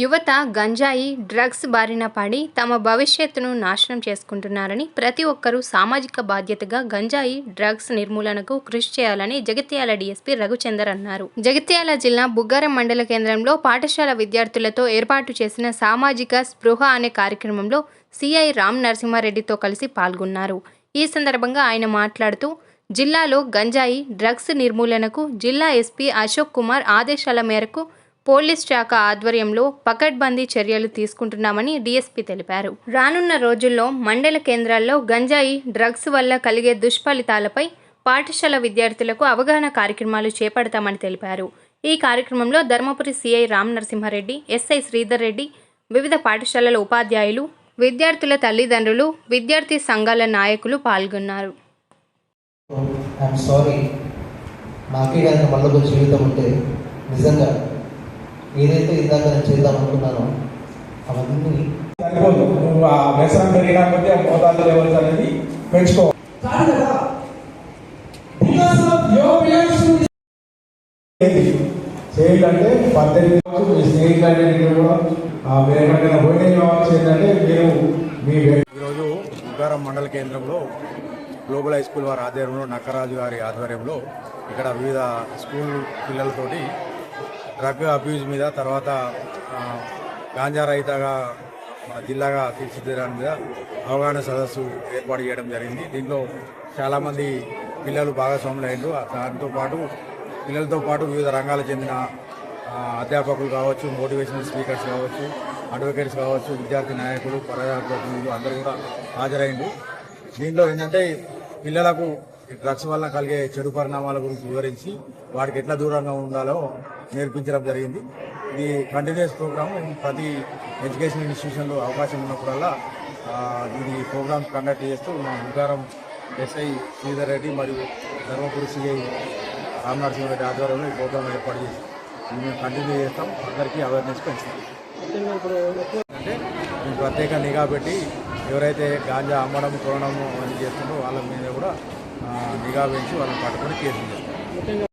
యువత గంజాయి, డ్రగ్స్ బారిన పడి తమ భవిష్యత్తును నాశనం చేసుకుంటున్నారని, ప్రతి ఒక్కరూ సామాజిక బాధ్యతగా గంజాయి, డ్రగ్స్ నిర్మూలనకు కృషి చేయాలని జగిత్యాల డీఎస్పీ రఘుచందర్ అన్నారు. జగిత్యాల జిల్లా బుగ్గారం మండల కేంద్రంలో పాఠశాల విద్యార్థులతో ఏర్పాటు చేసిన సామాజిక స్పృహ అనే కార్యక్రమంలో సిఐ రామ్ నరసింహారెడ్డితో కలిసి పాల్గొన్నారు. ఈ సందర్భంగా ఆయన మాట్లాడుతూ, జిల్లాలో గంజాయి, డ్రగ్స్ నిర్మూలనకు జిల్లా ఎస్పీ అశోక్ కుమార్ ఆదేశాల మేరకు పోలీస్ శాఖ ఆధ్వర్యంలో పకడ్బందీ చర్యలు తీసుకుంటున్నామని డీఎస్పీ తెలిపారు. రానున్న రోజుల్లో మండల కేంద్రాల్లో గంజాయి, డ్రగ్స్ వల్ల కలిగే దుష్ఫలితాలపై పాఠశాల విద్యార్థులకు అవగాహన కార్యక్రమాలు చేపడతామని తెలిపారు. ఈ కార్యక్రమంలో ధర్మపురి సిఐ రామ్ నరసింహారెడ్డి, ఎస్ఐ శ్రీధర్ రెడ్డి, వివిధ పాఠశాలల ఉపాధ్యాయులు, విద్యార్థుల తల్లిదండ్రులు, విద్యార్థి సంఘాల నాయకులు పాల్గొన్నారు. ఏదైతే ఇందాక నేను చేద్దాం అనుకున్నానో అవన్నీ వ్యసనం పెరిగినప్పటికీ మోతాదు లెవెల్స్ అనేది పెంచుకోవాలి. చేయాలంటే 18 మీ స్నేహితులన్నింటినీ కూడా మీరు ఎక్కడికైనా పోయిన కావచ్చు. ఏంటంటే మీరు ఈరోజు బుగ్గారం మండల కేంద్రంలో గ్లోబల్ హై స్కూల్ వారి ఆధ్వర్యంలో, నక్కరాజు గారి ఆధ్వర్యంలో ఇక్కడ వివిధ స్కూల్ పిల్లలతోటి డ్రగ్ అబ్యూజ్ మీద, తర్వాత గాంజా రహితగా జిల్లాగా తీర్చిదిద్దడం మీద అవగాహన సదస్సు ఏర్పాటు చేయడం జరిగింది. దీంట్లో చాలామంది పిల్లలు భాగస్వాములు అయ్యారు. దాంతోపాటు పిల్లలతో పాటు వివిధ రంగాలకు చెందిన అధ్యాపకులు కావచ్చు, మోటివేషనల్ స్పీకర్స్ కావచ్చు, అడ్వకేట్స్ కావచ్చు, విద్యార్థి నాయకులు, ప్రజాప్రతినిధులు అందరూ కూడా హాజరైండు. దీంట్లో ఏంటంటే పిల్లలకు డ్రగ్స్ వల్ల కలిగే చెడు పరిణామాల గురించి వివరించి వాటికి ఎట్లా దూరంగా ఉండాలో నేర్పించడం జరిగింది. ఇది కంటిన్యూస్ ప్రోగ్రామ్. ప్రతి ఎడ్యుకేషన్ ఇన్స్టిట్యూషన్లో అవకాశం ఉన్నప్పుడల్లా ఇది ప్రోగ్రామ్ కండక్ట్ చేస్తూ మా బుగ్గారం ఎస్ఐ శ్రీధర్ రెడ్డి మరియు ధర్మపురి సిఐ రామ్ నరసింహారెడ్డి ఆధ్వర్యంలో ఈ ప్రోగ్రామ్ ఏర్పాటు చేసి మేము కంటిన్యూ చేస్తాం. అందరికీ అవేర్నెస్ పెంచుతాం. అంటే మేము ప్రత్యేక నిఘా పెట్టి ఎవరైతే గాంజా అమ్మడం, కొనడం అని చేస్తున్నారో వాళ్ళ మీద కూడా నిఘా పెంచి వాళ్ళని పట్టుకొని కేసులు చేస్తాం.